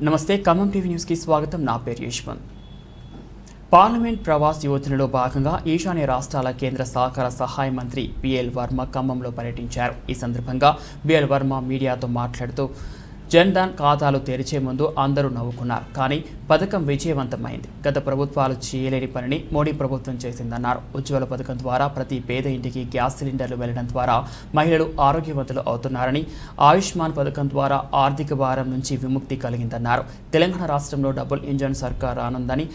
నమస్తే Khammam TV news కి స్వాగతం. నా పేరు యశ్వంత్. పార్లమెంట్ ప్రవాస్ యోజనలో భాగంగా ఈశాన్య రాష్ట్రాల కేంద్ర సహకార సహాయ మంత్రి బిఎల్ వర్మ ఖమ్మంలో పర్యటించారు. ఈ సందర్భంగా బిఎల్ వర్మ మీడియాతో మాట్లాడుతూ జన్ధన్ ఖాతాలు తెరిచే ముందు అందరూ నవ్వుకున్నారు, కానీ పథకం విజయవంతమైంది. గత ప్రభుత్వాలు చేయలేని పనిని మోడీ ప్రభుత్వం చేసిందన్నారు. ఉజ్వల పథకం ద్వారా ప్రతి పేద ఇంటికి గ్యాస్ సిలిండర్లు వెళ్లడం ద్వారా మహిళలు ఆరోగ్యవంతులు అవుతున్నారని, ఆయుష్మాన్ పథకం ద్వారా ఆర్థిక భారం నుంచి విముక్తి కలిగిందన్నారు. తెలంగాణ రాష్ట్రంలో డబుల్ ఇంజన్ సర్కార్ రానుందని,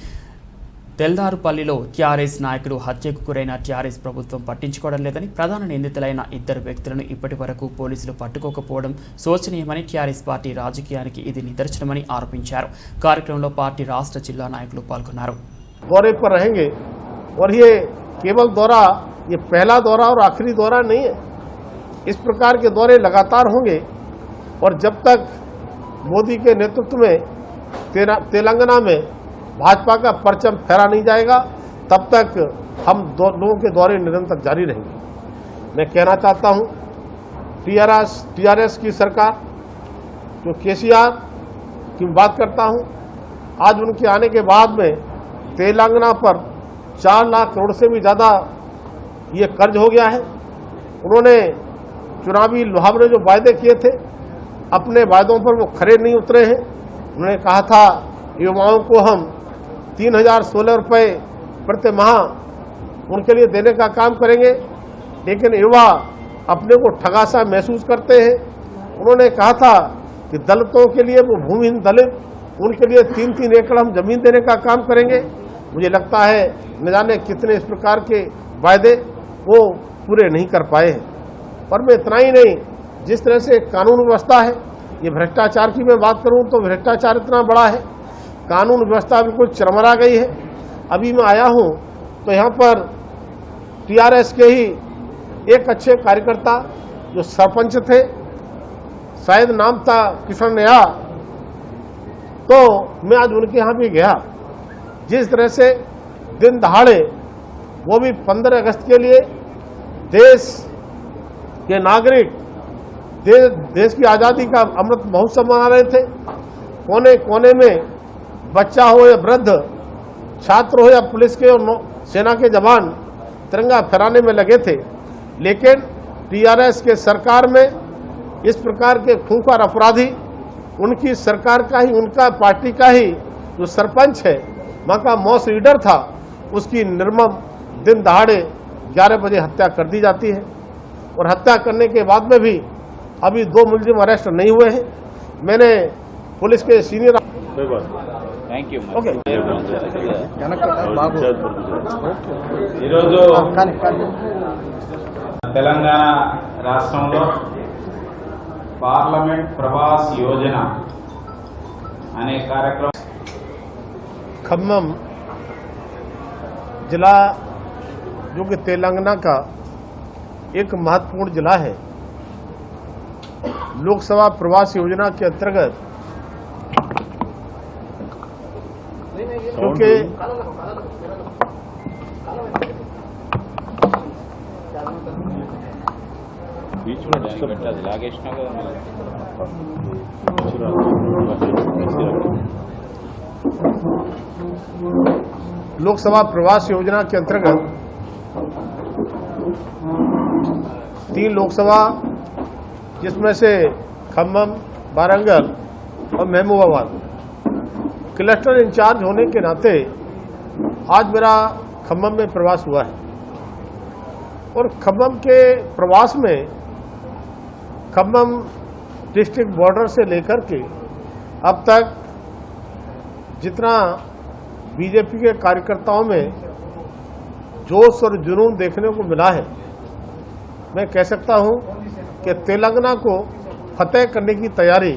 తెల్దారుపల్లిలో టీఆర్ఎస్ నాయకుడు హత్యకు గురైన టీఆర్ఎస్ ప్రభుత్వం పట్టించుకోవడం లేదని, ప్రధాన నిందితులైన ఇద్దరు వ్యక్తులను ఇప్పటి వరకు పోలీసులు పట్టుకోకపోవడం శోచనీయమని, టీఆర్ఎస్ పార్టీ రాజకీయానికి ఇది నిదర్శనమని ఆరోపించారు. కార్యక్రమంలో పార్టీ రాష్ట్ర జిల్లా నాయకులు పాల్గొన్నారు. दौरे पर रहेंगे और ये केवल दौरा, ये पहला दौरा और आखिरी दौरा नहीं है। इस प्रकार के दौरे लगातार होंगे और जब तक मोदी के नेतृत्व में तेलंगाना में भाजपा का परचम फहरा नहीं जाएगा, तब तक हम लोगों के दौरे निरंतर जारी रहेंगे। मैं कहना चाहता हूं, टीआरएस की सरकार, जो केसीआर की बात करता हूं, आज उनके आने के बाद में तेलंगाना पर 4 लाख करोड़ से भी ज़्यादा ये कर्ज हो गया है। उन्होंने चुनावी लुहावने जो वायदे किए थे, अपने वायदों पर वो खरे नहीं उतरे हैं। उन्होंने कहा था युवाओं को हम 3016 रुपये प्रति माह उनके लिए देने का काम करेंगे, लेकिन युवा अपने को ठगा सा महसूस करते हैं। उन्होंने कहा था कि दलितों के लिए, वो भूमिहीन दलित, उनके लिए 3-3 एकड़ हम जमीन देने का काम करेंगे। मुझे लगता है न जाने कितने इस प्रकार के वायदे वो पूरे नहीं कर पाए हैं। और मैं इतना ही नहीं, जिस तरह से कानून व्यवस्था है, ये भ्रष्टाचार की मैं बात करूं तो भ्रष्टाचार इतना बड़ा है, कानून व्यवस्था बिल्कुल चरमरा गई है। अभी मैं आया हूं तो यहाँ पर टीआरएस के ही एक अच्छे कार्यकर्ता जो सरपंच थे, शायद नाम था किशन नया, तो मैं आज उनके यहाँ भी गया। जिस तरह से दिन दहाड़े वो भी 15 अगस्त के लिए देश के नागरिक देश की आज़ादी का अमृत महोत्सव मना रहे थे। कोने कोने में बच्चा हो या वृद्ध, छात्र हो या पुलिस के और सेना के जवान तिरंगा फहराने में लगे थे। लेकिन टीआरएस के सरकार में इस प्रकार के खूंखार अपराधी, उनकी सरकार का ही, उनका पार्टी का ही जो सरपंच है, वहाँ का मॉस लीडर था, उसकी निर्मम दिन दहाड़े 11 बजे हत्या कर दी जाती है। और हत्या करने के बाद में भी अभी 2 मुलजिम अरेस्ट नहीं हुए हैं। मैंने पुलिस के सीनियर థ్యాంక్ యూ. ఓకే ఈరోజు తెలంగాణ రాష్ట్రంలో పార్లమెంట్ ప్రవాస్ యోజన అనే కార్యక్రమం खम्मम जिला, जो कि तेलंगाना का एक महत्वपूर्ण जिला है, लोकसभा प्रवास योजना के अंतर्गत, क्योंकि लोकसभा प्रवास योजना के अंतर्गत 3 लोकसभा, जिसमें से खम्मम, वारंगल और महबूबाबाद, क्लस्टर इंचार्ज होने के नाते आज मेरा खम्मम में प्रवास हुआ है। और खम्मम के प्रवास में खम्मम डिस्ट्रिक्ट बॉर्डर से लेकर के अब तक जितना बीजेपी के कार्यकर्ताओं में जोश और जुनून देखने को मिला है, मैं कह सकता हूं कि तेलंगाना को फतेह करने की तैयारी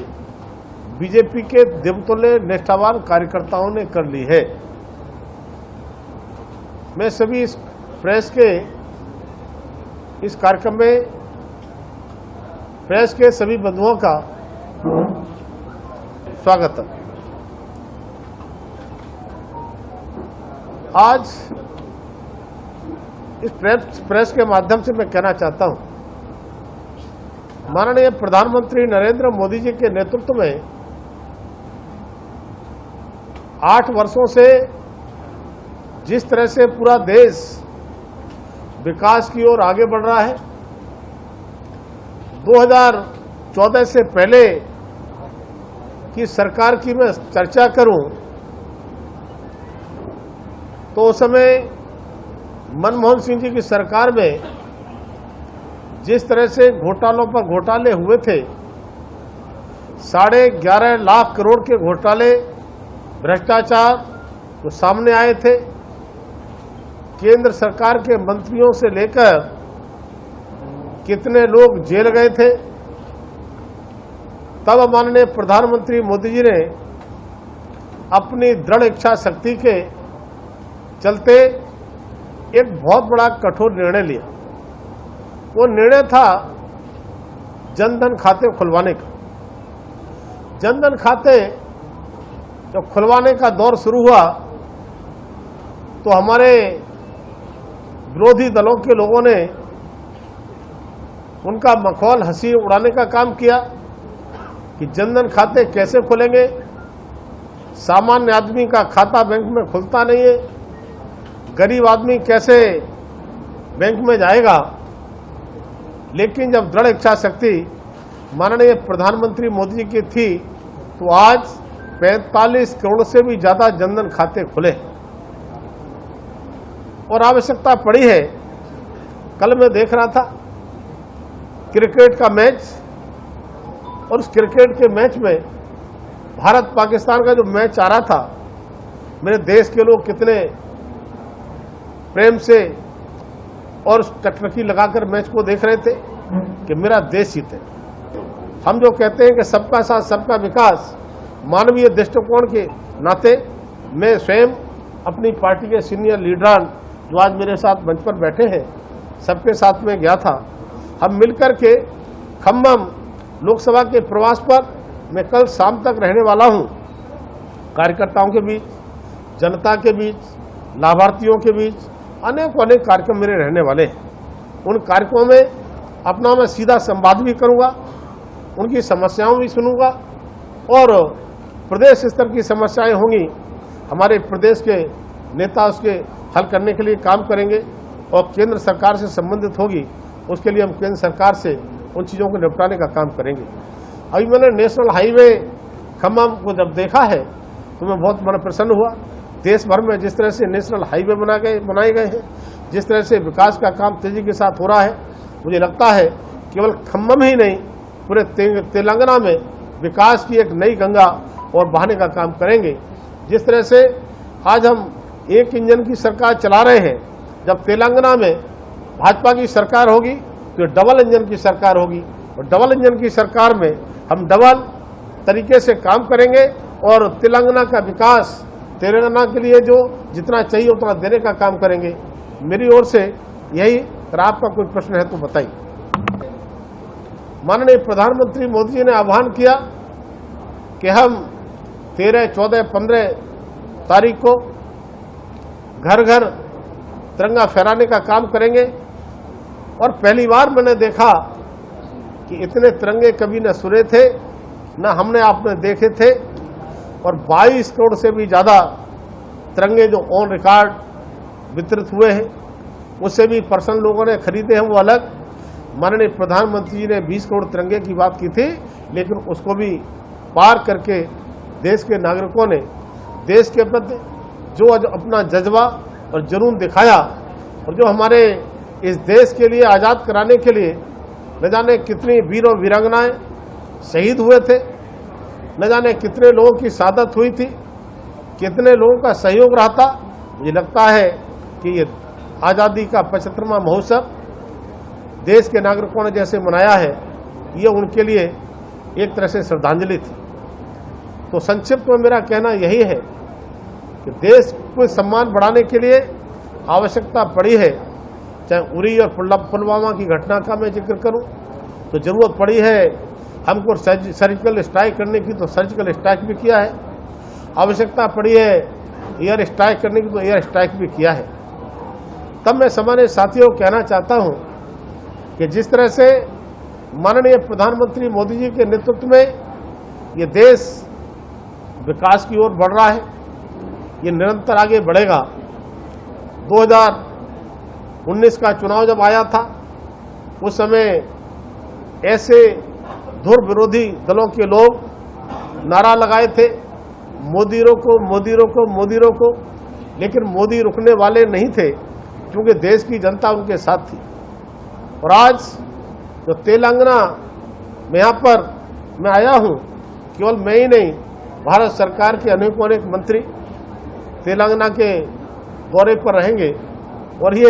बीजेपी के देवतुल्य निष्ठावान कार्यकर्ताओं ने कर ली है। मैं सभी इस प्रेस के इस कार्यक्रम में प्रेस के सभी बंधुओं का स्वागत है। आज इस प्रेस के माध्यम से मैं कहना चाहता हूं, माननीय प्रधानमंत्री नरेंद्र मोदी जी के नेतृत्व में 8 वर्षों से जिस तरह से पूरा देश विकास की ओर आगे बढ़ रहा है, 2014 से पहले की सरकार की मैं चर्चा करूं तो उस समय मनमोहन सिंह जी की सरकार में जिस तरह से घोटालों पर घोटाले हुए थे, 11.5 लाख करोड़ के घोटाले भ्रष्टाचार तो सामने आए थे। केंद्र सरकार के मंत्रियों से लेकर कितने लोग जेल गए थे। तब माननीय प्रधानमंत्री मोदी जी ने अपनी दृढ़ इच्छा शक्ति के चलते एक बहुत बड़ा कठोर निर्णय लिया। वो निर्णय था जनधन खाते खुलवाने का। जनधन खाते जब खुलवाने का दौर शुरू हुआ तो हमारे विरोधी दलों के लोगों ने उनका मखौल हंसी उड़ाने का काम किया कि जनधन खाते कैसे खुलेंगे, सामान्य आदमी का खाता बैंक में खुलता नहीं है, गरीब आदमी कैसे बैंक में जाएगा। लेकिन जब दृढ़ इच्छा शक्ति माननीय प्रधानमंत्री मोदी जी की थी तो आज 45 करोड़ से भी ज्यादा जनधन खाते खुले और आवश्यकता पड़ी है। कल मैं देख रहा था क्रिकेट का मैच और उस क्रिकेट के मैच में भारत पाकिस्तान का जो मैच आ रहा था, मेरे देश के लोग कितने प्रेम से और टकटकी लगाकर मैच को देख रहे थे कि मेरा देश जीते। हम जो कहते हैं कि सबका साथ सबका विकास, मानवीय दृष्टिकोण के नाते मैं स्वयं अपनी पार्टी के सीनियर लीडरान जो आज मेरे साथ मंच पर बैठे हैं सबके साथ में गया था। हम मिलकर के खम्मम लोकसभा के प्रवास पर मैं कल शाम तक रहने वाला हूं। कार्यकर्ताओं के बीच, जनता के बीच, लाभार्थियों के बीच अनेक कार्यक्रम मेरे रहने वाले हैं। उन कार्यक्रमों में अपना मैं सीधा संवाद भी करूंगा, उनकी समस्याओं भी सुनूंगा और प्रदेश स्तर की समस्याएं होंगी, हमारे प्रदेश के नेता उसके हल करने के लिए काम करेंगे और केंद्र सरकार से संबंधित होगी उसके लिए हम केंद्र सरकार से उन चीज़ों को निपटाने का काम करेंगे। अभी मैंने नेशनल हाईवे खम्मम को जब देखा है तो मैं बहुत मन प्रसन्न हुआ। देश भर में जिस तरह से नेशनल हाईवे बनाए गए हैं, जिस तरह से विकास का काम तेजी के साथ हो रहा है, मुझे लगता है केवल खम्मम ही नहीं पूरे तेलंगाना में विकास की एक नई गंगा और बहाने का काम करेंगे। जिस तरह से आज हम एक इंजन की सरकार चला रहे हैं, जब तेलंगाना में भाजपा की सरकार होगी तो डबल इंजन की सरकार होगी और डबल इंजन की सरकार में हम डबल तरीके से काम करेंगे और तेलंगाना का विकास, तेलंगाना के लिए जो जितना चाहिए उतना देने का काम करेंगे। मेरी ओर से यही। अगर आपका कोई प्रश्न है तो बताइए। माननीय प्रधानमंत्री मोदी जी ने आह्वान किया कि हम 13, 14, 15 तारीख को घर घर तिरंगा फहराने का काम करेंगे और पहली बार मैंने देखा कि इतने तिरंगे कभी न सुने थे न हमने आपने देखे थे और 22 करोड़ से भी ज़्यादा तिरंगे जो ऑन रिकॉर्ड वितरित हुए हैं, उससे भी पर्सनल लोगों ने खरीदे हैं वो अलग। माननीय प्रधानमंत्री जी ने 20 करोड़ तिरंगे की बात की थी, लेकिन उसको भी पार करके देश के नागरिकों ने देश के प्रति जो अपना जज्बा और जुनून दिखाया और जो हमारे इस देश के लिए आज़ाद कराने के लिए न जाने कितनी वीर और वीरांगनाएं शहीद हुए थे, न जाने कितने लोगों की शहादत हुई थी, कितने लोगों का सहयोग रहा था। मुझे लगता है कि ये आज़ादी का 75वां महोत्सव देश के नागरिकों ने जैसे मनाया है, ये उनके लिए एक तरह से श्रद्धांजलि थी। तो संक्षिप्त में मेरा कहना यही है कि देश को सम्मान बढ़ाने के लिए आवश्यकता पड़ी है, चाहे उरी और पुलवामा की घटना का मैं जिक्र करूं तो जरूरत पड़ी है हमको सर्जिकल स्ट्राइक करने की, तो सर्जिकल स्ट्राइक भी किया है। आवश्यकता पड़ी है एयर स्ट्राइक करने की, तो एयर स्ट्राइक भी किया है। तब मैं सामान्य साथियों को कहना चाहता हूं कि जिस तरह से माननीय प्रधानमंत्री मोदी जी के नेतृत्व में ये देश विकास की ओर बढ़ रहा है, ये निरंतर आगे बढ़ेगा। 2019 का चुनाव जब आया था उस समय ऐसे धुर विरोधी दलों के लोग नारा लगाए थे, मोदी रोको, मोदी रोको, मोदी रोको, लेकिन मोदी रुकने वाले नहीं थे क्योंकि देश की जनता उनके साथ थी। और आज जो तेलंगाना में यहाँ पर मैं आया हूँ, केवल मैं ही नहीं, भारत सरकार के अनेक मंत्री तेलंगाना के दौरे पर रहेंगे और ये